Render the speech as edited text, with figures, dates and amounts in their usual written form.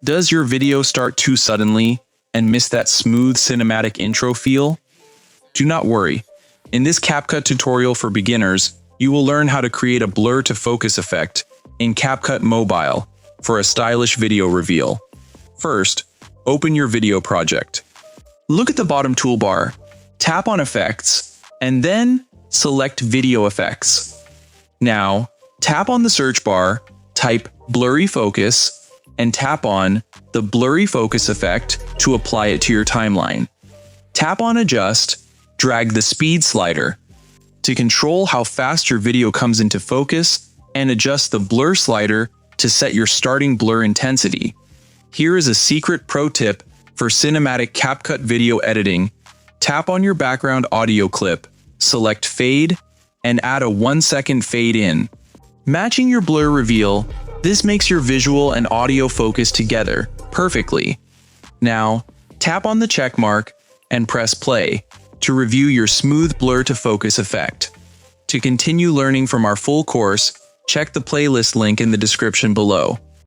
Does your video start too suddenly and miss that smooth cinematic intro feel? Do not worry. In this CapCut tutorial for beginners, you will learn how to create a blur to focus effect in CapCut Mobile for a stylish video reveal. First, open your video project. Look at the bottom toolbar, tap on Effects, and then select Video Effects. Now, tap on the search bar, type Blurry Focus, and tap on the Blurry Focus effect to apply it to your timeline. Tap on Adjust, drag the speed slider to control how fast your video comes into focus, and adjust the blur slider to set your starting blur intensity. Here is a secret pro tip for cinematic CapCut video editing. Tap on your background audio clip, select Fade, and add a 1-second fade in. Matching your blur reveal, this makes your visual and audio focus together perfectly. Now, tap on the check mark and press play to review your smooth blur to focus effect. To continue learning from our full course, check the playlist link in the description below.